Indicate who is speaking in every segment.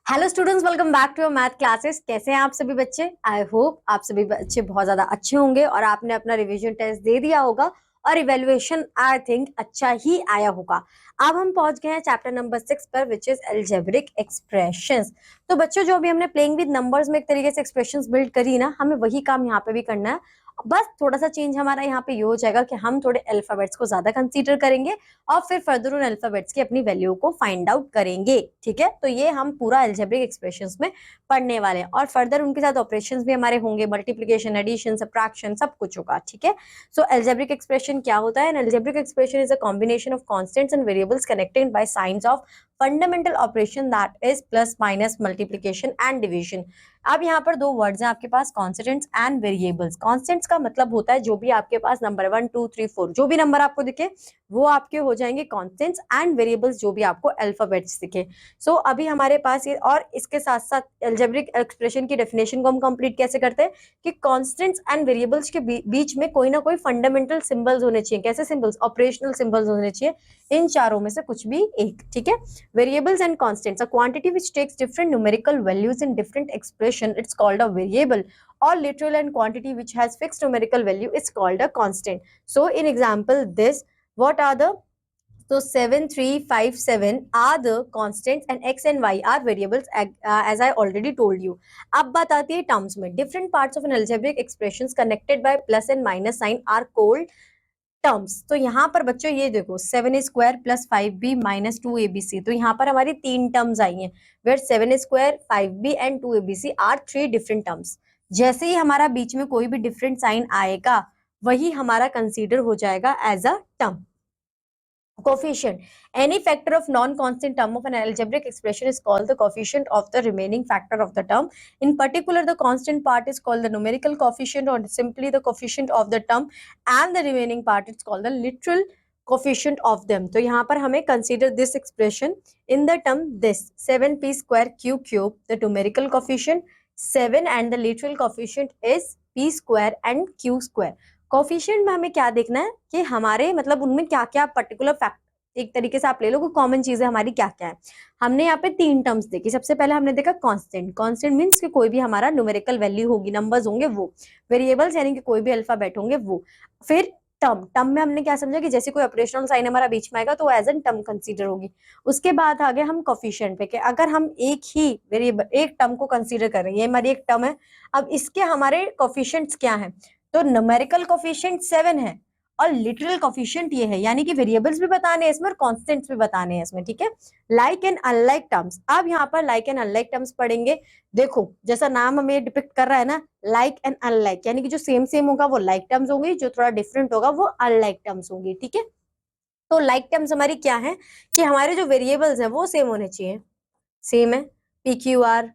Speaker 1: Hello students, welcome back to your math classes. कैसे हैं आप सभी बच्चे? आई होप आप सभी बच्चे बहुत ज्यादा अच्छे होंगे और आपने अपना रिवीजन टेस्ट दे दिया होगा और इवेल्युएशन आई थिंक अच्छा ही आया होगा। अब हम पहुंच गए हैं चैप्टर नंबर 6 पर, विच इज अलजेब्रिक एक्सप्रेशंस। तो बच्चों, जो भी हमने प्लेइंग विद नंबर्स में एक तरीके से एक्सप्रेशंस बिल्ड करी ना, हमें वही काम यहाँ पे भी करना है। बस थोड़ा सा चेंज हमारा यहाँ पे ये हो जाएगा कि हम थोड़े अल्फाबेट्स को ज्यादा कंसीडर करेंगे और फिर फर्दर उन अल्फाबेट्स की अपनी वैल्यू को फाइंड आउट करेंगे। ठीक है, तो ये हम पूरा अलजेब्रिक एक्सप्रेशंस में पढ़ने वाले हैं और फर्दर उनके साथ ऑपरेशंस भी हमारे होंगे, मल्टीप्लिकेशन, एडिशन, सब्ट्रैक्शन, सब कुछ होगा। ठीक है, सो अलजेब्रिक एक्सप्रेशन क्या होता है? Algebraic expression is a combination of constants and variables connected by science of fundamental operation that is plus minus multiplication and division. अब यहाँ पर दो वर्ड्स हैं आपके पास, कॉन्स्टेंट्स एंड वेरिएबल्स। कॉन्स्टेंट्स का मतलब होता है जो भी आपके पास नंबर 1 2 3 4 जो भी नंबर आपको दिखे वो आपके हो जाएंगे कॉन्स्टेंट्स, एंड वेरिएबल्स जो भी आपको अल्फाबेट्स दिखे। सो अभी हमारे पास ये, और इसके साथ साथ अलजेब्रिक एक्सप्रेशन की डेफिनेशन को हम कंप्लीट कैसे करते हैं कि कॉन्स्टेंट्स एंड वेरिएबल्स के बीच में कोई ना कोई फंडामेंटल सिंबल्स होने चाहिए। कैसे सिंबल्स? ऑपरेशनल सिंबल्स होने चाहिए, इन चारों में से कुछ भी एक। ठीक है, variables and constants, a quantity which takes different numerical values in different expression, it's called a variable, or literal and quantity which has fixed numerical value is called a constant. So in example this, what are the, so 7 3 5 7 are the constants and x and y are variables, as I already told you. अब बात आती है terms में। different parts of an algebraic expressions connected by plus and minus sign are called terms. तो यहाँ पर बच्चों ये देखो, 7 square plus 5b minus 2abc, तो यहाँ पर हमारी तीन टर्म्स आई हैं, where 7 square 5b and 2abc are three different terms. जैसे ही हमारा बीच में कोई भी डिफरेंट साइन आएगा वही हमारा कंसीडर हो जाएगा as a term. Coefficient. Any factor of non-constant term of an algebraic expression is called the coefficient of the remaining factor of the term. In particular, the constant part is called the numerical coefficient or simply the coefficient of the term, and the remaining part is called the literal coefficient of them. तो यहाँ पर हमें consider this expression in the term this 7p square q cube, the numerical coefficient 7 and the literal coefficient is p square and q square. Coefficient में हमें क्या देखना है कि हमारे मतलब उनमें क्या क्या पर्टिकुलर फैक्ट, एक तरीके से आप ले लो कि कॉमन चीजें हमारी क्या क्या है। हमने यहाँ पे तीन टर्म्स देखी। सबसे पहले हमने देखा कांस्टेंट। कांस्टेंट मींस कि कोई भी हमारा न्यूमेरिकल वैल्यू होगी, नंबर्स होंगे वो। वेरिएबल्स यानी कि कोई भी अल्फाबेट होंगे वो। फिर टर्म, टर्म में हमने क्या समझा कि जैसे कोई ऑपरेशनल साइन हमारा बीच में आएगा तो एज एन टर्म कंसीडर होगी। उसके बाद आ गए हम कोफिशिएंट पे कि अगर हम एक ही वेरिएबल, एक टर्म को कंसीडर कर रहे हैं, ये हमारी एक टर्म है, अब इसके हमारे कोफिशिएंट्स क्या है, तो न्यूमेरिकल कोफिशिएंट 7 है और लिटरल कोफिशिएंट ये है, यानी कि वेरिएबल्स भी बताने हैं इसमें और कांस्टेंट्स भी बताने हैं इसमें। ठीक है, लाइक एंड अनलाइक टर्म्स। अब यहाँ पर लाइक एंड अनलाइक टर्म्स पढ़ेंगे। देखो जैसा नाम हमें डिपिक्ट कर रहा है ना, लाइक एंड अनलाइक, यानी कि जो सेम सेम होगा वो लाइक टर्म्स होंगी, जो थोड़ा डिफरेंट होगा वो अनलाइक टर्म्स होंगी। ठीक है, तो लाइक टर्म्स हमारी क्या है कि हमारे जो वेरिएबल्स हैं वो सेम होने चाहिए। सेम है, P Q R,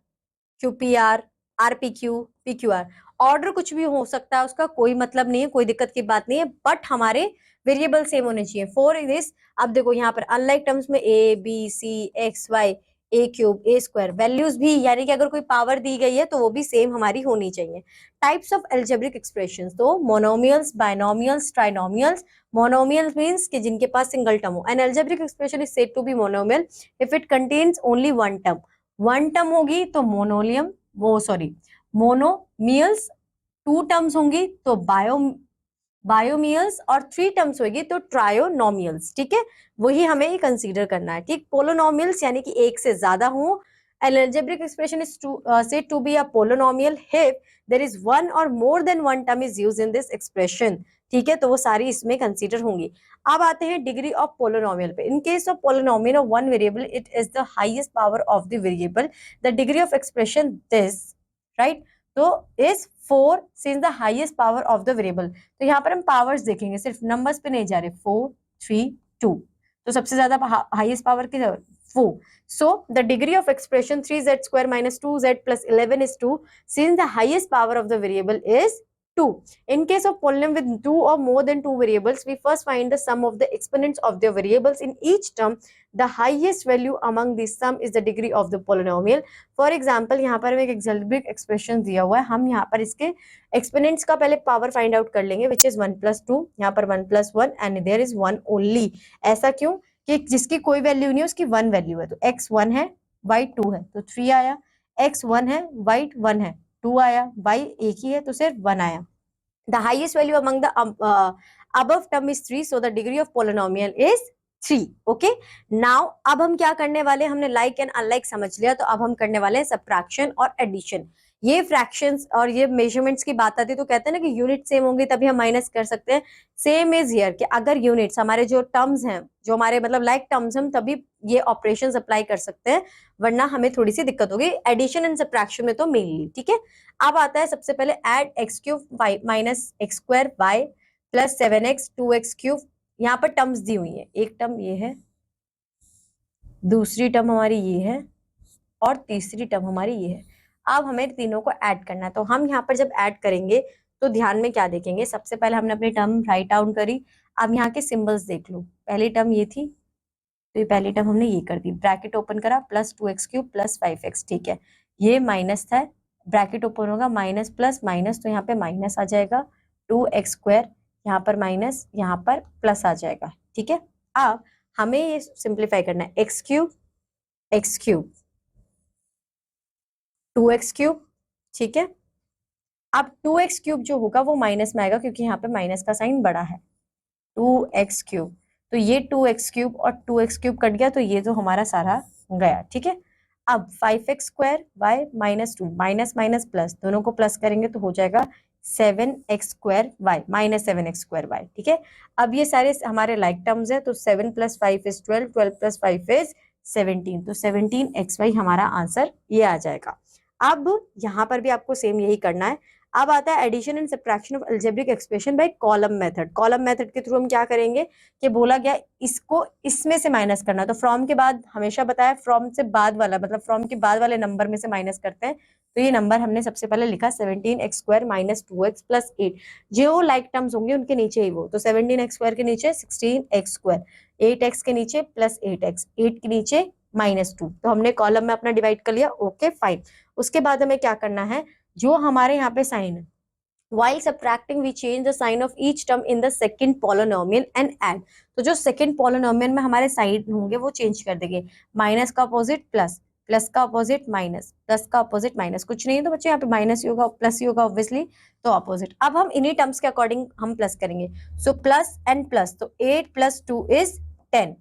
Speaker 1: Q P R, R P Q, P Q R. Order कुछ भी हो सकता है, उसका कोई मतलब नहीं है, कोई दिक्कत की बात नहीं है, बट हमारे वेरिएबल सेम होने चाहिए। फॉर दिस, अब देखो यहाँ पर अनलाइक टर्म्स में a b c x y, a cube, a square, values भी यानी कि अगर कोई पावर दी गई है तो वो भी सेम हमारी होनी चाहिए। टाइप्स ऑफ अलजेब्रिक एक्सप्रेशंस, तो monomials, binomials, trinomials. Monomials means कि जिनके पास सिंगल टर्म हो। An algebraic expression is said to be monomial if it contains only one term. One term होगी तो मोनोलियम, वो सॉरी मोनोमियल्स। टू टर्म्स होंगी तो बायोमियल्स, और थ्री टर्म्स होगी तो ट्रायोनोमियल्स। ठीक है, वही हमें कंसीडर करना है। ठीक, पोलोनोमियल्स यानी कि एक से ज्यादा हो। An algebraic expression is said to be a polynomial if there is one or more than one term is used in this expression. ठीक है, तो वो सारी इसमें कंसीडर होंगी। अब आते हैं डिग्री ऑफ पोलोनोमियल पे। In case of polynomial of one variable it is the highest power of the variable, the degree of expression this, right, तो is 4 since the highest power of the variable. तो यहाँ पर हम powers देखेंगे, सिर्फ numbers पे नहीं जा रहे। 4 3 2, तो सबसे ज्यादा हाईएस्ट पावर की 4. So the degree of expression 3z square minus 2z plus 11 is 2 since the highest power of the variable is 2. In case of polynomial with two or more than two variables, we first find the sum of the exponents of their variables in each term. The highest value among this sum is the degree of the polynomial. For example, यहाँ पर हमें एक algebraic expression दिया हुआ है, हम यहाँ पर इसके exponents का पहले power find out कर लेंगे, which is 1 plus 2, यहाँ पर 1 plus 1 and there is 1 only. ऐसा क्यों कि जिसकी कोई वैल्यू नहीं है उसकी 1 वैल्यू है, तो x 1 है, y 2 है तो 3 आया, x 1 है, y 1 है, 2 आया, y एक ही है तो सिर्फ 1 आया। The highest value among the above term is 3, so the degree of polynomial is 3. Okay. Now अब हम क्या करने वाले, हमने like and unlike समझ लिया, तो अब हम करने वाले हैं subtraction और addition। ये फ्रैक्शंस और ये मेजरमेंट्स की बात आती है तो कहते हैं ना कि यूनिट सेम होंगी तभी हम माइनस कर सकते हैं। सेम इज हियर कि अगर यूनिट्स हमारे जो टर्म्स हैं, जो हमारे मतलब लाइक टर्म्स हम तभी ये ऑपरेशंस अप्लाई कर सकते हैं, वरना हमें थोड़ी सी दिक्कत होगी एडिशन एंड सब्ट्रैक्शन में तो मेनली। ठीक है, अब आता है सबसे पहले add x cube y minus x square y plus 7x 2x cube. यहाँ पर टर्म्स दी हुई है, एक टर्म ये है, दूसरी टर्म हमारी ये है और तीसरी टर्म हमारी ये है। अब हमें तीनों को ऐड करना है, तो हम यहाँ पर जब ऐड करेंगे तो ध्यान में क्या देखेंगे, सबसे पहले हमने अपनी टर्म राइट डाउन करी। अब यहाँ के सिंबल्स देख लो, पहली टर्म ये थी तो ये पहली टर्म हमने ये कर दी, ब्रैकेट ओपन करा plus 2x cube plus 5x। ठीक है, ये माइनस था, ब्रैकेट ओपन होगा माइनस प्लस माइनस, तो यहाँ पे माइनस आ जाएगा, 2x स्क्वायर यहाँ पर माइनस यहाँ पर प्लस आ जाएगा। ठीक है, अब हमें ये सिंप्लीफाई करना है, एक्स क्यूब 2x क्यूब। ठीक है, अब 2x क्यूब जो होगा वो माइनस में आएगा क्योंकि यहाँ पे माइनस का साइन बड़ा है, 2x क्यूब, तो ये 2x क्यूब और 2x क्यूब कट गया तो ये तो हमारा सारा गया। ठीक है, अब 5x square y minus 2, minus minus plus, दोनों को प्लस करेंगे तो हो जाएगा 7x square y minus 7x square y. ठीक है, अब ये सारे हमारे लाइक टर्म्स है, तो 7 + 5 = 12, 12 + 5 = 17, तो 17xy हमारा आंसर ये आ जाएगा। अब यहाँ पर भी आपको सेम यही करना है। अब आता है addition and subtraction of algebraic expression by column method. Column method के थ्रू हम क्या करेंगे कि बोला गया इसको इसमें से माइनस करना, तो फ्रॉम के बाद हमेशा बताया फ्रॉम से बाद वाला, मतलब फ्रॉम के बाद वाले नंबर में से माइनस करते हैं। तो ये नंबर हमने सबसे पहले लिखा 17x square minus 2x plus 8, जो लाइक टर्म्स होंगे उनके नीचे ही वो, तो 17x स्क्वायर के नीचे 16x स्क्वायर, 8x के नीचे प्लस 8x, 8 के नीचे माइनस 2, तो हमने कॉलम में अपना डिवाइड कर लिया। ओके फाइन, उसके बाद हमें क्या करना है, जो हमारे यहाँ पे साइन है, while subtracting we change the sign of each term in the second polynomial and add, तो जो सेकंड पॉलिनोमियल में हमारे साइन होंगे वो चेंज कर देंगे, माइनस का अपोजिट प्लस, प्लस का अपोजिट माइनस, प्लस का अपोजिट माइनस, कुछ नहीं है तो बच्चे यहाँ पे माइनस ही होगा प्लस ही होगा ऑब्वियसली, तो अपोजिट। अब हम इन्हीं टर्म्स के अकॉर्डिंग हम प्लस करेंगे, सो प्लस एंड प्लस, तो 8 + 2 = 10,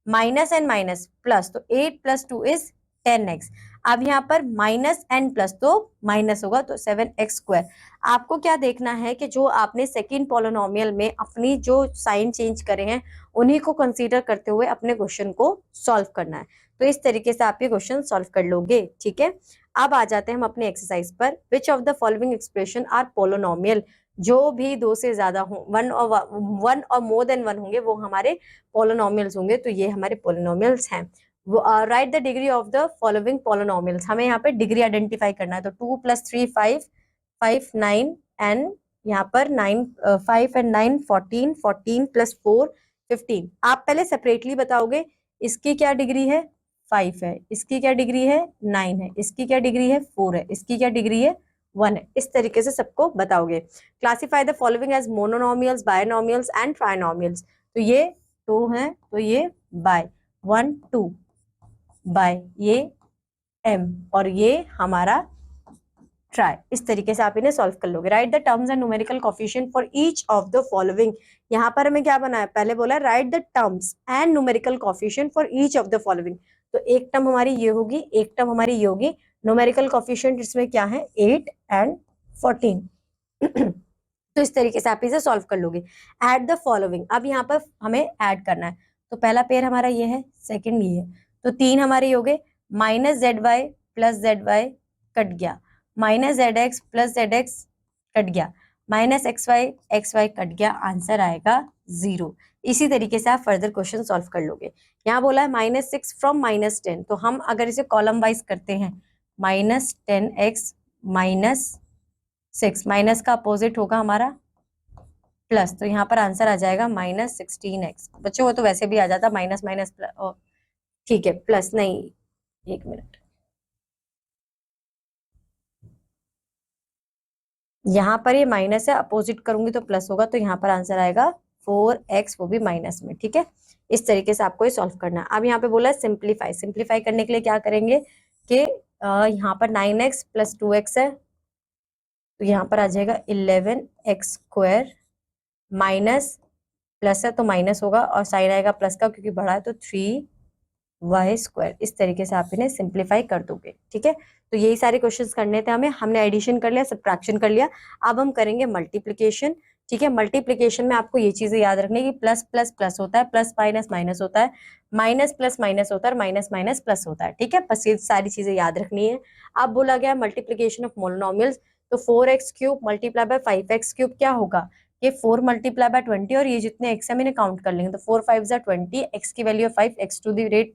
Speaker 1: माइनस एंड माइनस प्लस, तो 8 + 2 = 10x। अब यहाँ पर माइनस एंड प्लस तो माइनस होगा, तो 7x स्क्वायर। आपको क्या देखना है कि जो आपने सेकंड पॉलिनोमियल में अपनी जो साइन चेंज करे हैं उन्हीं को कंसीडर करते हुए अपने क्वेश्चन को सॉल्व करना है, तो इस तरीके से आप ये क्वेश्चन सॉल्व कर लोगे। ठीक है, अब आ जाते हैं हम अपने एक्सरसाइज पर। Which of the following expression are polynomial, जो भी दो से ज्यादा हो, वन और मोर देन वन होंगे वो हमारे पोलिनोमियल्स होंगे, तो ये हमारे पोलिनोमियल्स हैं। Right the degree of the following polynomials, हमें यहाँ पे डिग्री आइडेंटिफाई करना है, तो 2 + 3 5, 5 9 एंड यहाँ पर 9 5 एंड 9 14, 14 + 4 15। आप पहले सेपरेटली बताओगे इसकी क्या डिग्री है 5 है, इसकी क्या डिग्री है 9 है, इसकी क्या डिग्री है 4 है, इसकी क्या डिग्री है 1 है, इस तरीके से सबको बताओगे। Classify the following as monomials, binomials and trinomials, तो ये 2 है तो ये बाय 1 2 बाय ये m और ये हमारा ट्राई, इस तरीके से आप इन्हें सॉल्व कर लोगे। Right the terms and numerical coefficient for each of the following, यहाँ पर हमें क्या बनाया, पहले बोला right the terms and numerical coefficient for each of the following, तो एक टर्म हमारी ये होगी, एक टर्म हमारी ये होगी, न्यूमेरिकल कोफिशिएंट इसमें क्या है 8 एंड 14 तो इस तरीके से आप इसे सॉल्व कर लोगे। एड द फॉलोइंग, अब यहाँ पर हमें ऐड करना है, तो पहला पेयर हमारा ये है, सेकंड ये है, तो 3 हमारे हो गए, -zy + zy कट गया, -zx + zx कट गया, -xy कट गया, आंसर आएगा 0। इसी तरीके से आप फर्दर क्वेश्चन सॉल्व कर लोगे। यहाँ बोला है -6 फ्रॉम -10, तो हम अगर इसे कॉलम वाइज करते हैं, -10x -6, माइनस का अपोजिट होगा हमारा प्लस, तो यहाँ पर आंसर आ जाएगा -16x। बच्चों वो तो वैसे भी आ जाता माइनस माइनस प्लस, ठीक है प्लस नहीं, एक मिनट, यहाँ पर ये माइनस है, अपोजिट करूंगी तो प्लस होगा, तो यहाँ पर आंसर आएगा 4x, वो भी माइनस में। ठीक है, इस तरीके से आपको ये सॉल्व करना है। अब यहाँ पे बोला है सिंप्लीफाई। सिंप्लीफाई करने के लिए क्या करेंगे कि यहाँ पर 9x + 2x है, तो यहाँ पर आ जाएगा 11x² माइनस प्लस है तो माइनस होगा और साइन आएगा प्लस का क्योंकि बड़ा है, तो 3y²। इस तरीके से आप इन्हें सिंप्लीफाई कर दोगे। ठीक है, तो यही सारे क्वेश्चंस करने थे हमें। हमने एडिशन कर लिया, सब्ट्रैक्शन कर लिया, अब हम करेंगे मल्टीप्लिकेशन। ठीक है, मल्टीप्लिकेशन में आपको ये चीजें याद रखनी है कि प्लस प्लस प्लस होता है, प्लस माइनस माइनस होता है, माइनस प्लस माइनस होता है और माइनस माइनस प्लस होता है। ठीक है, बस ये सारी चीजें याद रखनी है। अब बोला गया मल्टीप्लिकेशन ऑफ मोनोनोमियल्स, तो 4x³ मल्टीप्लाई बाय 5x³ क्या होगा, ये 4 मल्टीप्लाई बाय 20 और ये जितने x है मैंने काउंट कर लेंगे, तो 4 5 ज़ा 20, x की वैल्यू है 5, x to the rate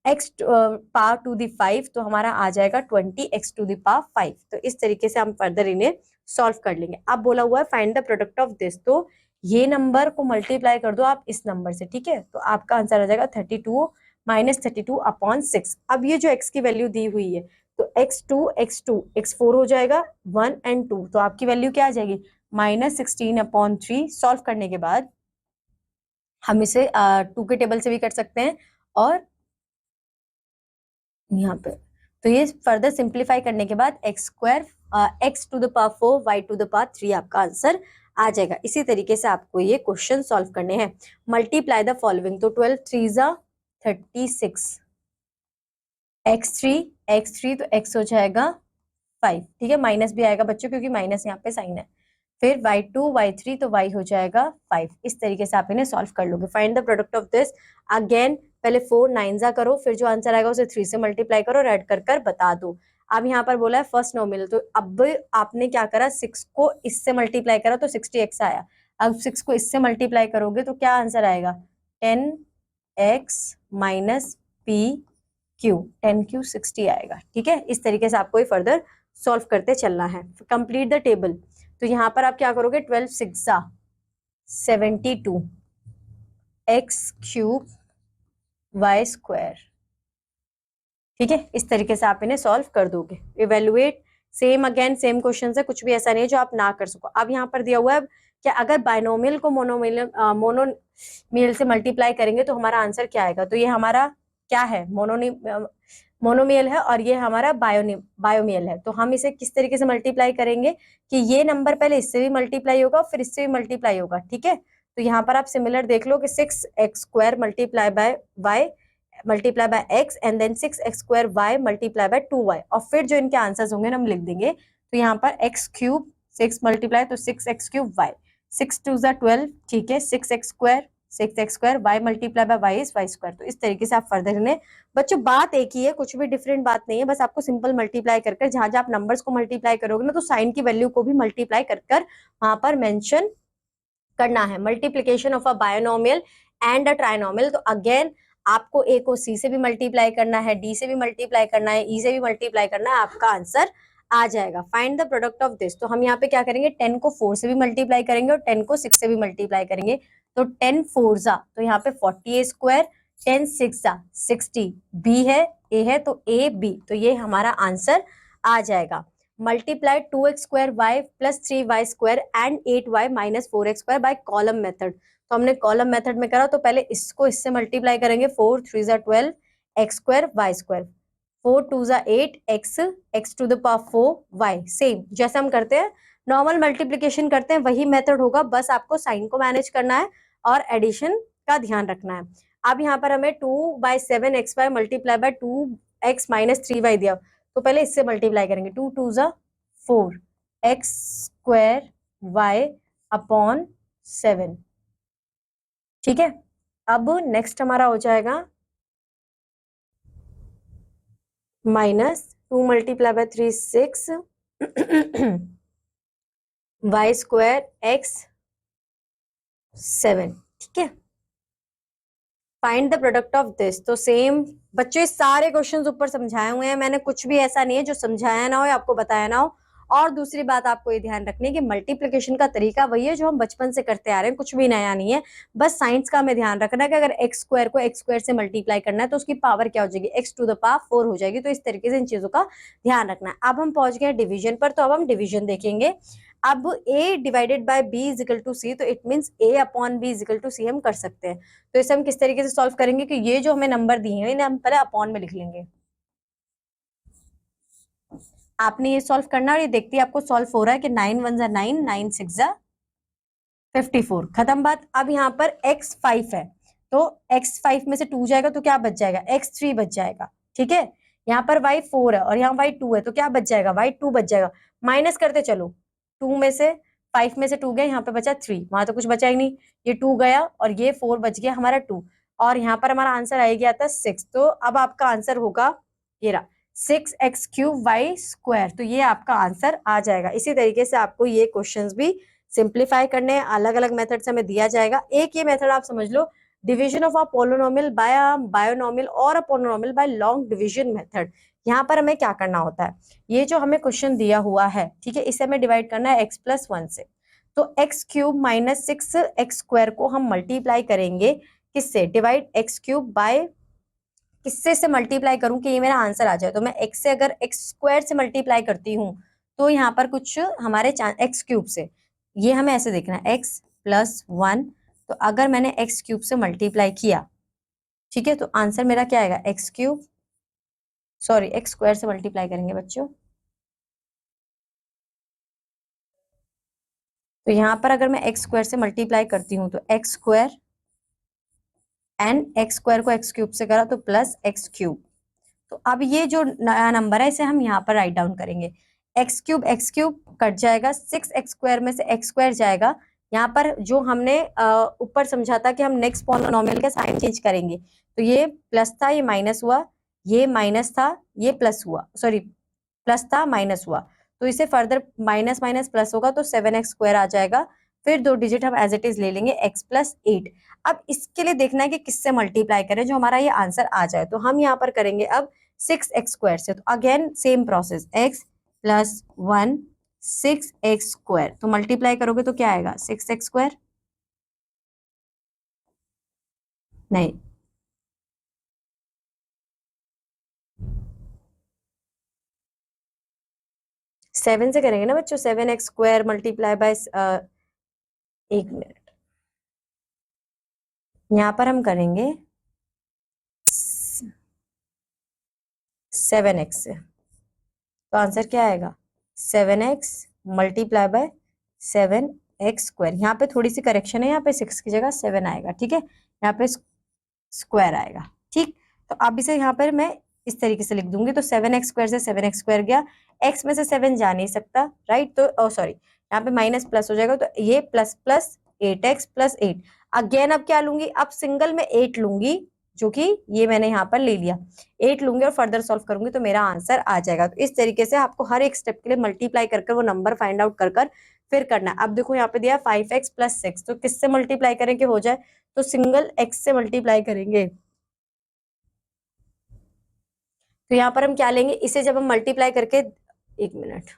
Speaker 1: x power to the 5, तो हमारा आ जाएगा 20x टू द पावर 5। तो इस तरीके से हम फर्दर इन्हें सॉल्व कर लेंगे। अब बोला हुआ है find the product of this, तो ये नंबर को मल्टीप्लाई कर दो आप इस नंबर से। ठीक है, तो आपका आंसर आ जाएगा 32 - 32/6। अब ये जो x की वैल्यू दी हुई है, तो x2 x2 x4 हो जाएगा 1 और 2, तो आपकी वैल्यू क्या आ जाएगी -16/3। सॉल्व करने के बाद हम इसे 2 के टेबल से भी कर सकते हैं और यहाँ पे, तो ये फर्दर सिंप्लीफाई करने के बाद x² x to the power 4 y to the power 3 आपका आंसर आ जाएगा। इसी तरीके से आपको ये क्वेश्चन सॉल्व करने हैं। मल्टीप्लाई द फॉलोइंग, तो 12 3 ज़ा 36, x3 तो x हो जाएगा 5। ठीक है, माइनस भी आएगा बच्चों क्योंकि माइनस यहाँ पे साइन है। फिर y2 y3 तो y हो जाएगा 5। इस तरीके से आप इन्हें सॉल्व कर लोगे। Find the product of this, again पहले 4 9 ज़ा करो, फिर जो आंसर आएगा उसे 3 से मल्टीप्लाई करो और ऐड कर कर बता दो। अब यहाँ पर बोला है फर्स्ट नॉमिनल, तो अब आपने क्या करा, 6 को इससे मल्टीप्लाई करा तो 60x आया। अब 6 को इससे मल्टीप्लाई करोगे तो क्या आंसर आएगा, 10x - p⁻, 10 × 60 आएगा। ठीक है, इस तरीके से आपको ये फर्दर सॉल्व करते चलना है। कंप्लीट द टेबल, तो यहाँ पर आप क्या करोगे, 12 6 ज़ा 72, x³ y²। ठीक है, इस तरीके से आप इन्हें सॉल्व कर दोगे। Evaluate, same again same question है, कुछ भी ऐसा नहीं है जो आप ना कर सको। अब यहाँ पर दिया हुआ है कि अगर बायनोमियल को मोनोमियल से मल्टीप्लाई करेंगे तो हमारा आंसर क्या आएगा, तो ये हमारा क्या है, मोनोमियल है और ये हमारा बायोमियल है। तो हम इसे किस तरीके से मल्टीप्लाई करेंगे कि ये नंबर पहले इससे भी मल्टीप्लाई होगा फिर इससे भी मल्टीप्लाई होगा। ठीक है, तो यहाँ पर आप सिमिलर देख लो कि 6x² multiply by y multiply by x and then 6x² y multiply by 2y, और फिर जो इनके आंसर्स होंगे हम लिख देंगे। तो यहाँ पर x³ 6 मल्टीप्लाई तो 6x³ y, 6 2 ज़ा 12। ठीक है, 6x² y multiply by y is y²। तो इस तरीके से आप फर्दर इन्हें, बच्चों बात एक ही है, कुछ भी डिफरेंट बात नहीं है, बस आपको सिंपल मल्टीप्लाई कर कर, जहां जहां आप नंबर्स को मल्टीप्लाई करोगे ना तो साइन की वैल्यू को भी मल्टीप्लाई कर कर वहां पर मेंशन करना है। Multiplication of a binomial and a trinomial, तो अगेन आपको ए को सी से भी मल्टीप्लाई करना है, डी से भी मल्टीप्लाई करना है, ई से भी मल्टीप्लाई करना है, आपका आंसर आ जाएगा। Find the product of this, तो हम यहाँ पे क्या करेंगे, 10 को 4 से भी मल्टीप्लाई करेंगे और 10 को 6 से भी मल्टीप्लाई करेंगे। तो 10 4 ज़ा, तो यहाँ पे 40a², 10 6 ज़ा 60, बी है ए है तो ए बी, तो ये हमारा आंसर आ जाएगा। Multiply 2x² y + 3y² and 8y - 4x² bye column method, तो हमने कॉलम मेथड में करा, तो पहले इसको इससे मल्टीप्लाई करेंगे, 4 3 ज़ा 12 x² y², 4 2 ज़ा 8 x to the power 4 y। Same जैसे हम करते हैं नॉर्मल मल्टीप्लिकेशन करते हैं वही मेथड होगा, बस आपको साइन को मैनेज करना है और एडिशन का ध्यान रखना है। अब यहाँ पर हमें 2/7 xy multiply by 2x - 3y दिया, तो पहले इससे मल्टीप्लाई करेंगे, 2 2 ज़ा 4 x² y/7। ठीक है, अब नेक्स्ट हमारा हो जाएगा -2 मल्टीप्लाई बाय 3 6 y² x7। ठीक है, find the product of this, तो सेम बच्चों ये सारे क्वेश्चंस ऊपर समझाए हुए हैं मैंने, कुछ भी ऐसा नहीं है जो समझाया ना हो या आपको बताया ना हो। और दूसरी बात आपको ये ध्यान रखनी है कि मल्टीप्लिकेशन का तरीका वही है जो हम बचपन से करते आ रहे हैं, कुछ भी नया नहीं है। बस साइंस का हमें ध्यान रखना है कि अगर x² को x² से मल्टीप्लाई करना है तो उसकी पावर क्या हो जाएगी, x टू द पावर 4 हो जाएगी। तो इस तरीके से इन चीजों का ध्यान रखना है। अब हम पहुंच गए डिवीजन पर, तो अब हम डिवीजन देखेंगे। अब a divided by b is equal to c, तो it means a upon b is equal to c हम कर सकते हैं। तो इसे हम किस तरीके से सॉल्व करेंगे कि ये जो हमें नंबर दिए हैं इन्हें हम पहले अपॉन में लिख लेंगे। आपने ये सॉल्व करना और ये देखती है आपको सॉल्व हो रहा है कि 9 1 जा 9, 9 6 जा 54, खत्म बात। अब यहाँ पर x5 है, तो x5 में से 2 जाएगा तो क्या बच जाएगा, x3 बच जाएगा, ठीक है। यहाँ पर y4 है और यहाँ y2 है, तो क्या बच जाएगा, y2 बच जाएगा। माइनस करते चलो, 2 में से 5 में से 2 गया, यहाँ पे बचा 3, वहां तो कुछ बचा ही नहीं, ये 2 गया और ये 4 बच गया हमारा 2, और यहाँ पर हमारा आंसर आ गया था 6। तो अब आपका आंसर होगा ये रहा 6x³ y², तो ये आपका आंसर आ जाएगा। इसी तरीके से आपको ये क्वेश्चंस भी सिंप्लीफाई करने, अलग अलग मेथड से हमें दिया जाएगा। एक ये मेथड आप समझ लो, division of a polynomial by a binomial और a polynomial by long division method. यहाँ पर हमें क्या करना होता है, ये जो हमें क्वेश्चन दिया हुआ है, ठीक है, इसे हमें डिवाइड करना है x+1 से। तो x³ माइनस 6x² को हम मल्टीप्लाई करेंगे किससे, डिवाइड x³ बाय किससे से मल्टीप्लाई करूं कि ये मेरा आंसर आ जाए। तो मैं x से अगर x² से मल्टीप्लाई करती हूँ तो यहाँ पर कुछ हमारे x³ से, ये हमें ऐसे देखना है x+1, तो अगर मैंने x³ से मल्टीप्लाई किया, ठीक है, तो आंसर मेरा क्या आएगा, x³ सॉरी x² से मल्टीप्लाई करेंगे बच्चों। तो यहाँ पर अगर मैं x² से मल्टीप्लाई करती हूँ तो x² एंड x² को x³ से करा तो +x³। तो अब ये जो नया नंबर है इसे हम यहाँ पर राइट डाउन करेंगे, x³ कट जाएगा, 6x² में से x² जाएगा। यहाँ पर जो हमने ऊपर समझा था कि हम नेक्स्ट पॉलिनोमियल का साइन चेंज करेंगे, तो ये प्लस था ये माइनस हुआ, ये माइनस था ये प्लस हुआ, सॉरी प्लस था माइनस हुआ, तो इसे फर्दर माइनस माइनस प्लस होगा तो 7x² आ जाएगा। फिर 2 डिजिट हम एज इट इज ले लेंगे x+8। अब इसके लिए देखना है कि किससे मल्टीप्लाई करें जो हमारा ये आंसर आ जाए। तो हम यहाँ पर करेंगे अब 6x² से, तो again same process x+1 6x², तो मल्टीप्लाई करोगे तो क्या आएगा 6x², नहीं 7 से करेंगे ना बच्चों, 7x² मल्टीप्लाई बाय 1 मिनट, यहाँ पर हम करेंगे 7x से, तो आंसर क्या आएगा 7x मल्टीप्लाई बाय 7x²। यहाँ पे थोड़ी सी करेक्शन है, यहाँ पे 6 की जगह 7 आएगा, ठीक है, यहाँ पे स्क्वायर आएगा, ठीक। तो अब इसे यहाँ पर मैं इस तरीके से लिख दूंगी, तो 7x² से 7x² गया, x में से 7 जा नहीं सकता, राइट, तो सॉरी यहाँ पे माइनस प्लस हो जाएगा, तो ये प्लस प्लस 8x+8। अगेन अब क्या लूंगी, अब सिंगल में 8 लूंगी, जो कि ये मैंने यहाँ पर ले लिया, 8 लूंगी और फर्दर सॉल्व करूंगी तो मेरा आंसर आ जाएगा। तो इस तरीके से आपको हर एक स्टेप के लिए मल्टीप्लाई कर वो नंबर फाइंड आउट कर फिर करना है। अब देखो यहाँ पे दिया 5x+6, तो किससे मल्टीप्लाई करें कि हो जाए, तो सिंगल x से मल्टीप्लाई करेंगे। तो यहाँ पर हम क्या लेंगे, इसे जब हम मल्टीप्लाई करके, 1 मिनट,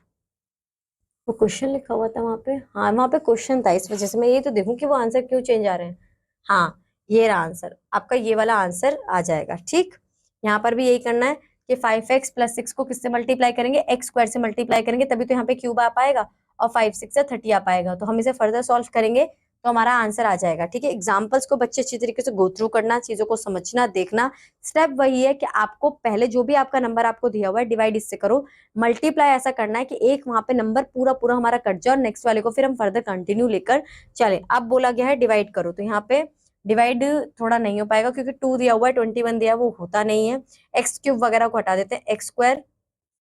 Speaker 1: वो क्वेश्चन लिखा हुआ था वहां पे, हाँ वहां पे क्वेश्चन था, इस वजह से मैं ये तो देखूं कि वो आंसर क्यों चेंज आ रहे हैं। हाँ ये रहा आंसर आपका, ये वाला आंसर आ जाएगा, ठीक। यहाँ पर भी यही करना है कि 5x+6 को किससे मल्टीप्लाई करेंगे, x² से मल्टीप्लाई करेंगे, तभी तो यहाँ पे क्यूब आ पाएगा, और 5 6 30 आ पाएगा। तो हम इसे फर्दर सॉल्व करेंगे तो हमारा आंसर आ जाएगा, ठीक है। एग्जाम्पल्स को बच्चे अच्छी तरीके से गो थ्रू करना, चीजों को समझना, देखना। स्टेप वही है कि आपको पहले जो भी आपका नंबर आपको दिया हुआ है डिवाइड इससे करो, मल्टीप्लाई ऐसा करना है कि एक वहां पे नंबर पूरा पूरा हमारा कट जाए और नेक्स्ट वाले को फिर हम फर्दर कंटिन्यू लेकर चले। अब बोला गया है डिवाइड करो, तो यहाँ पे डिवाइड थोड़ा नहीं हो पाएगा क्योंकि 2 दिया हुआ है, 21 दिया, वो होता नहीं है। x³ वगैरह को हटा देते हैं, x²,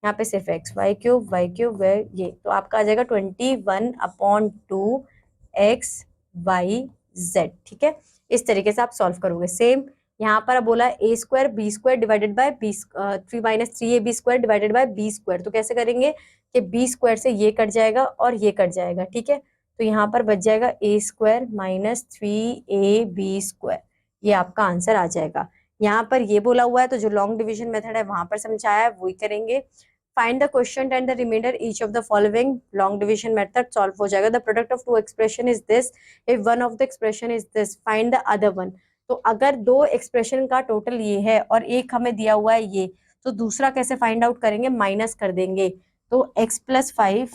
Speaker 1: यहाँ पे सिर्फ x, y³ ये, तो आपका आ जाएगा 21/2x/y/z, ठीक है। इस तरीके से आप सॉल्व करोगे। सेम यहाँ पर बोला a² b² divided by 3 - 3ab² divided by b², तो कैसे करेंगे कि b² से ये कट जाएगा और ये कट जाएगा, ठीक है। तो यहाँ पर बच जाएगा a² - 3ab², ये आपका आंसर आ जाएगा। यहाँ पर ये बोला हुआ है तो जो लॉन्ग डिवीजन मेथड है वहां पर समझाया है वही करेंगे। Find the question and the remainder each of the following, long division method solve हो जाएगा। The product of two expression is this, if one of the expression is this find the other one. तो अगर दो expression का total ये है और एक हमें दिया हुआ है ये, तो दूसरा कैसे फाइंड आउट करेंगे, माइनस कर देंगे। तो x+5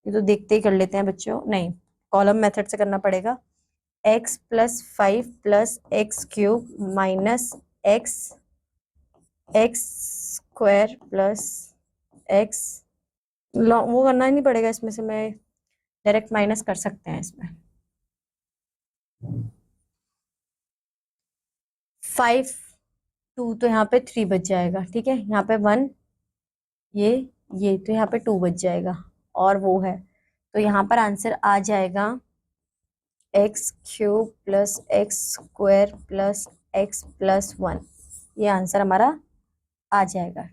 Speaker 1: ये तो देखते ही कर लेते हैं बच्चों, नहीं कॉलम मेथड से करना पड़ेगा। x plus 5 plus x cube minus x x square plus x, वो करना ही नहीं पड़ेगा इसमें से, मैं डायरेक्ट माइनस कर सकते हैं इसमें। 5 2 तो यहाँ पे 3 बच जाएगा, ठीक है, यहाँ पे 1 ये तो यहाँ पे 2 बच जाएगा और वो है, तो यहाँ पर आंसर आ जाएगा x cube plus x square plus x plus 1। ये आंसर हमारा आ जाएगा।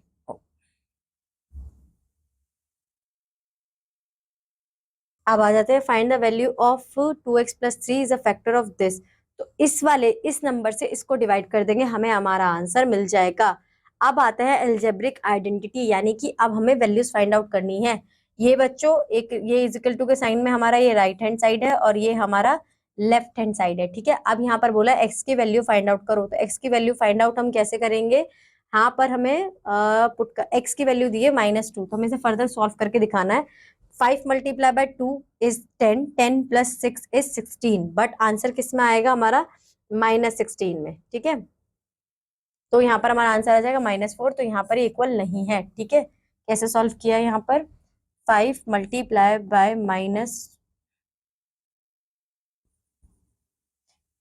Speaker 1: अब आ जाते हैं find the value of 2x plus 3 is a factor of this. तो इस नंबर से इसको डिवाइड कर देंगे, हमें हमारा आंसर मिल जाएगा। अब आता है एल्जेब्रिक आइडेंटिटी, यानी कि अब हमें वैल्यूज फाइंड आउट करनी है। ये बच्चों एक ये इजिकल टू के साइन में हमारा ये राइट हैंड साइड है और ये हमारा लेफ्ट हैंड साइड है, ठीक है। अब यहाँ पर बोला एक्स की वैल्यू फाइंड आउट करो, तो एक्स की वैल्यू फाइंड आउट हम कैसे करेंगे, यहाँ पर हमें एक्स की वैल्यू दी है -2, तो हमें इसे फर्दर सॉल्व करके दिखाना है। 5 multiply by 2 is 10, 10 plus 6 is 16, but answer किस में आएगा हमारा -16 में, ठीक है। तो यहाँ पर हमारा आंसर आ जाएगा -4, तो यहाँ पर इक्वल नहीं है, ठीक है। कैसे सॉल्व किया यहाँ पर, 5 मल्टीप्लाई बाय माइनस,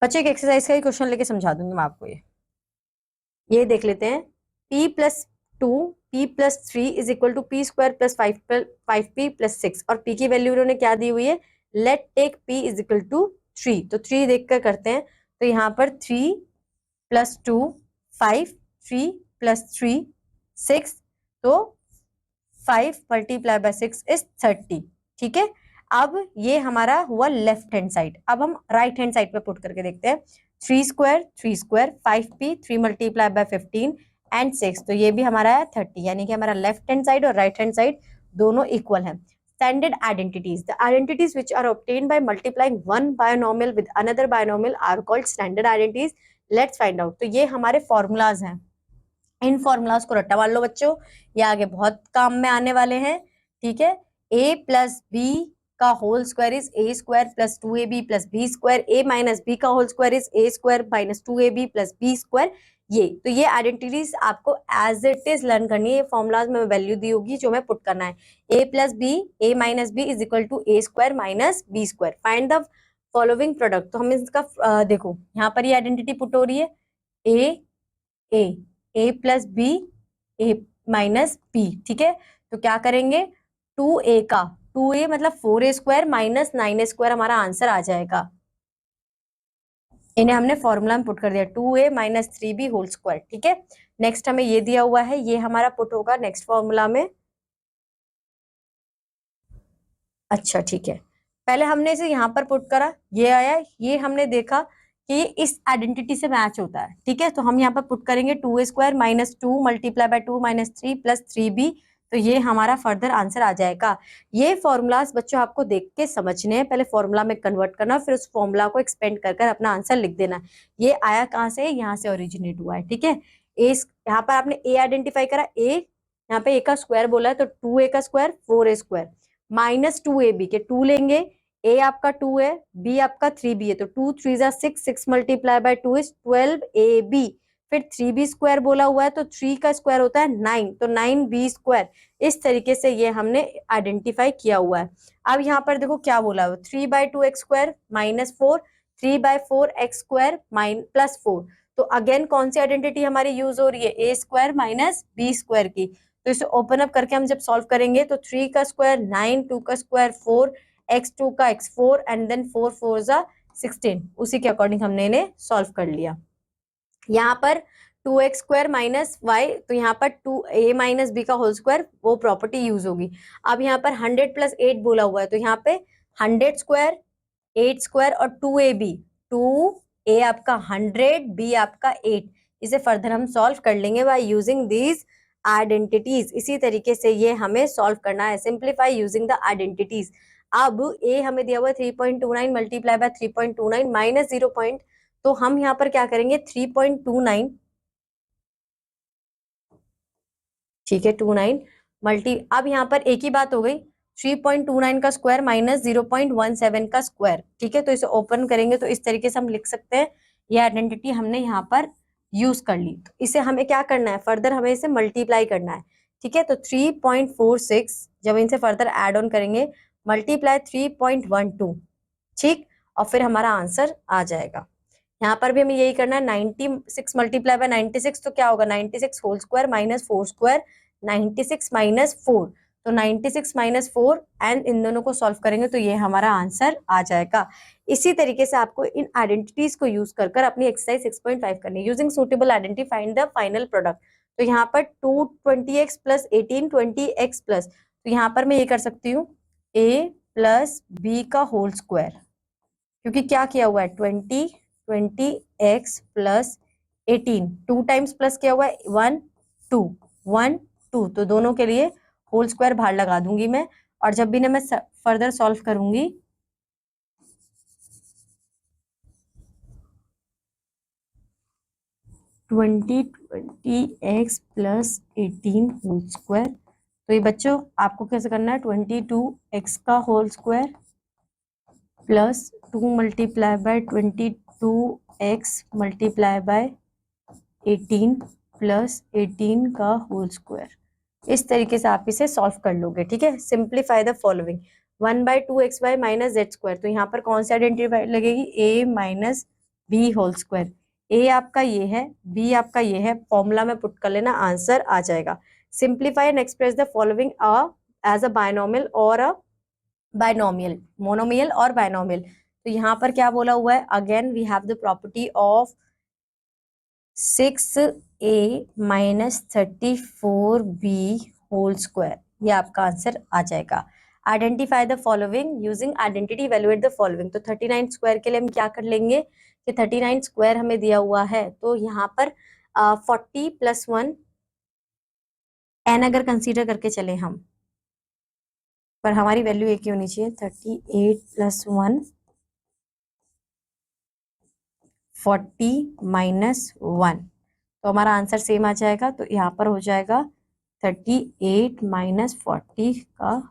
Speaker 1: बच्चे एक एक्सरसाइज का ही क्वेश्चन लेके समझा दूंगी मैं आपको। ये देख लेते हैं, p plus 2 p plus 3 is equal to p square plus 5p plus 6, और p की वैल्यू उन्होंने क्या दी हुई है, let take p is equal to 3, तो 3 देखकर करते हैं। तो यहाँ पर 3 प्लस 2 5, 3 प्लस 3 6, तो 5 मल्टीप्लाई बाय 6 इज 30, ठीक है। अब ये हमारा हुआ लेफ्ट हैंड साइड, अब हम राइट हैंड साइड पे पुट करके देखते हैं। 3 square 5p, 3 multiply by 15 and 6, तो ये भी हमारा है 30, यानी कि हमारा लेफ्ट हैंड साइड और राइट हैंड साइड दोनों इक्वल है। Standard identities, the identities which are obtained by multiplying one binomial with another binomial are called standard identities. Let's find out. तो ये हमारे फॉर्मूलाज हैं, इन फॉर्मूलाज को रट्टा मार लो बच्चों, ये आगे बहुत काम में आने वाले हैं, ठीक है। a प्लस बी का whole square is A square plus 2ab plus B square, a minus B का whole square is A square minus 2ab plus B square. ये आइडेंटिटीज आपको एज इट इज लर्न करनी है, ये formulas में value दी होगी जो हमें पुट करना है। a plus B, A minus B is equal to A square minus B square, find the following product. तो हम इसका देखो यहाँ पर ये आइडेंटिटी पुट हो रही है, ए plus B, A minus B, ठीक है। तो क्या करेंगे, 2a का 2a मतलब 4a square minus 9a square हमारा आंसर आ जाएगा। इन्हें हमने फॉर्मूला में पुट कर दिया, 2a minus 3b whole square, ठीक है। नेक्स्ट हमें ये दिया हुआ है, ये हमारा पुट होगा नेक्स्ट फॉर्मूला में। अच्छा ठीक है, पहले हमने इसे यहाँ पर पुट करा, ये आया, ये हमने देखा कि इस आइडेंटिटी से मैच होता है, ठीक है। तो हम यहाँ पर पुट करेंगे 2a square minus 2 multiply bye 2 minus 3 plus 3b, तो ये हमारा फर्दर आंसर आ जाएगा। ये फॉर्मूलाज बच्चों आपको देख के समझने हैं, पहले फॉर्मूला में कन्वर्ट करना, फिर उस फॉर्मूला को एक्सपेंड कर कर अपना आंसर लिख देना। ये आया कहाँ से, यहाँ से ओरिजिनेट हुआ है, ठीक है। यहाँ पर आपने ए आइडेंटिफाई करा, ए यहाँ पे ए का स्क्वायर बोला है, तो 2a का square 4a square minus 2ab के 2 लेंगे, a आपका 2 है, b आपका 3b है, तो 2 3 जा 6, 6 मल्टीप्लाई बाय 2 इज 12ab, फिर 3b स्क्वायर बोला हुआ है, तो 3 का स्क्वायर होता है 9, तो 9b स्क्वायर। इस तरीके से ये हमने आइडेंटिफाई किया हुआ है। अब यहाँ पर देखो क्या बोला हुआ, 3 by 2 x square minus 4, 3 by 4 x square plus 4, तो अगेन कौन सी आइडेंटिटी हमारी यूज हो रही है, ए स्क्वायर माइनस बी स्क्वायर की। तो इसे ओपन अप करके हम जब सॉल्व करेंगे, तो 3 का स्क्वायर 9, 2 का स्क्वायर 4, x2 का x4 एंड देन 4 4 जा 16, उसी के अकॉर्डिंग हमने इन्हें सॉल्व कर लिया। यहाँ पर 2x स्क्वायर माइनस वाई, तो यहाँ पर 2a माइनस बी का होल स्क्वायर, वो प्रॉपर्टी यूज होगी। अब यहाँ पर 100 प्लस 8 बोला हुआ है, तो यहाँ पे 100 स्क्वायर 8 स्क्वायर और 2ab, 2a आपका 100, b आपका 8, इसे फर्दर हम सॉल्व कर लेंगे बाय यूजिंग दीज आइडेंटिटीज। इसी तरीके से ये हमें सॉल्व करना है, सिंप्लीफाई यूजिंग द आइडेंटिटीज। अब a हमें दिया हुआ है 3.29 मल्टीप्लाई बाय 3.29 माइनस 0. तो हम यहाँ पर क्या करेंगे, 3.29, ठीक है, 29 मल्टी, अब यहाँ पर एक ही बात हो गई, 3.29 का स्क्वायर माइनस 0.17 का स्क्वायर, ठीक है। तो इसे ओपन करेंगे तो इस तरीके से हम लिख सकते हैं। ये आइडेंटिटी हमने यहाँ पर यूज कर ली। तो इसे हमें क्या करना है, फर्दर हमें इसे मल्टीप्लाई करना है, ठीक है। तो 3.46 जब इनसे फर्दर एड ऑन करेंगे, मल्टीप्लाई 3.12, ठीक, और फिर हमारा आंसर आ जाएगा। यहाँ पर भी हमें यही करना है। 96 मल्टीप्लाई बाय 96 तो क्या होगा, 96 whole square minus 4 square, 96 minus 4, तो 96 माइनस 4 एंड इन दोनों को सॉल्व करेंगे तो ये हमारा आंसर आ जाएगा। इसी तरीके से आपको इन आइडेंटिटीज को यूज कर अपनी एक्सरसाइज 6.5 करनी है। Using suitable identity find the final product. तो यहाँ पर 220x प्लस 1820x प्लस, तो यहाँ पर मैं ये कर सकती हूँ a प्लस b का होल स्क्वायर, क्योंकि क्या किया हुआ है 20x प्लस 18, 2 टाइम्स प्लस किया हुआ है 1 2 1 2, तो दोनों के लिए होल स्क्वायर बाहर लगा दूंगी मैं। और जब भी ना मैं फर्दर सॉल्व करूंगी, twenty x plus 18 whole square, तो ये बच्चों आपको कैसे करना है, 22x का whole square plus 2 multiply by 22x multiply by 18 plus 18 का होल स्क्वायर। इस तरीके से आप इसे सॉल्व कर लोगे, ठीक है। Simplify the following, 1/2xy minus z square, तो यहाँ पर कौन सी आइडेंटिटी लगेगी, a minus B whole square. a आपका ये है, b आपका ये है, फॉर्मूला में पुट कर लेना, आंसर आ जाएगा। Simplify and express the following as a binomial और अ बायनोमियल, मोनोमियल और बायनोमियल। तो यहाँ पर क्या बोला हुआ है, again we have the property of 6a minus 34b whole square, ये आपका आंसर आ जाएगा। Identify the following using identity, evaluate the following. तो 39 स्क्वायर के लिए हम क्या कर लेंगे कि 39 स्क्वायर हमें दिया हुआ है, तो यहाँ पर 40 प्लस 1 एन अगर कंसीडर करके चले हम, पर हमारी वैल्यू एक ही होनी चाहिए, 38 प्लस 1 40 माइनस 1, तो हमारा आंसर सेम आ जाएगा। तो यहाँ पर हो जाएगा 38 माइनस 40 का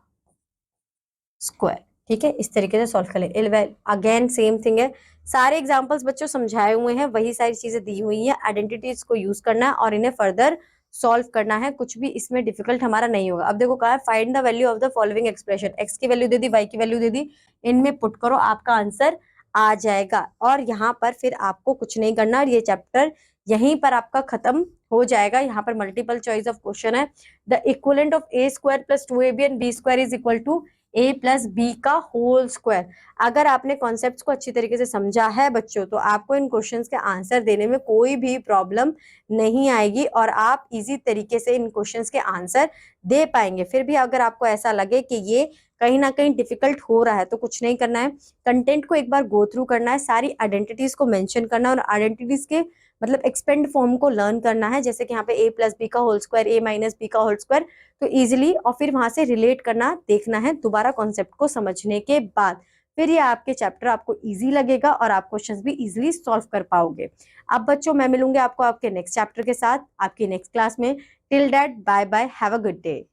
Speaker 1: स्क्वायर, ठीक है। इस तरीके से सॉल्व कर ले। अगेन सेम थिंग है, सारे एग्जांपल्स बच्चों समझाए हुए हैं, वही सारी चीजें दी हुई है। आइडेंटिटीज को यूज करना है और इन्हें फर्दर सॉल्व करना है, कुछ भी इसमें डिफिकल्ट हमारा नहीं होगा। अब देखो कहा है find the value of the following expression, x की वैल्यू दे दी, वाई की वैल्यू दे दी, इनमें पुट करो, आपका आंसर आ जाएगा। और यहाँ पर फिर आपको कुछ नहीं करना, और ये चैप्टर यहीं पर आपका खत्म हो जाएगा। यहाँ पर मल्टीपल चॉइस ऑफ क्वेश्चन है। The equivalent of a square plus 2ab and b square is equal to a plus B का होल स्क्वायर। अगर आपने कॉन्सेप्ट्स को अच्छी तरीके से समझा है बच्चों, तो आपको इन क्वेश्चंस के आंसर देने में कोई भी प्रॉब्लम नहीं आएगी और आप इजी तरीके से इन क्वेश्चंस के आंसर दे पाएंगे। फिर भी अगर आपको ऐसा लगे कि ये कहीं ना कहीं डिफिकल्ट हो रहा है, तो कुछ नहीं करना है, कंटेंट को एक बार गो थ्रू करना है, सारी आइडेंटिटीज को मेंशन करना है और आइडेंटिटीज के मतलब एक्सपेंड फॉर्म को लर्न करना है। जैसे कि यहाँ पे a प्लस बी का whole square, a minus B का होल स्क्वायर, तो इजिली, और फिर वहां से रिलेट करना देखना है दोबारा कॉन्सेप्ट को समझने के बाद। फिर ये आपके चैप्टर आपको इजी लगेगा और आप क्वेश्चंस भी इजीली सॉल्व कर पाओगे। अब बच्चों मैं मिलूंगी आपको आपके नेक्स्ट चैप्टर के साथ आपकी नेक्स्ट क्लास में। Till that bye bye, have a good day.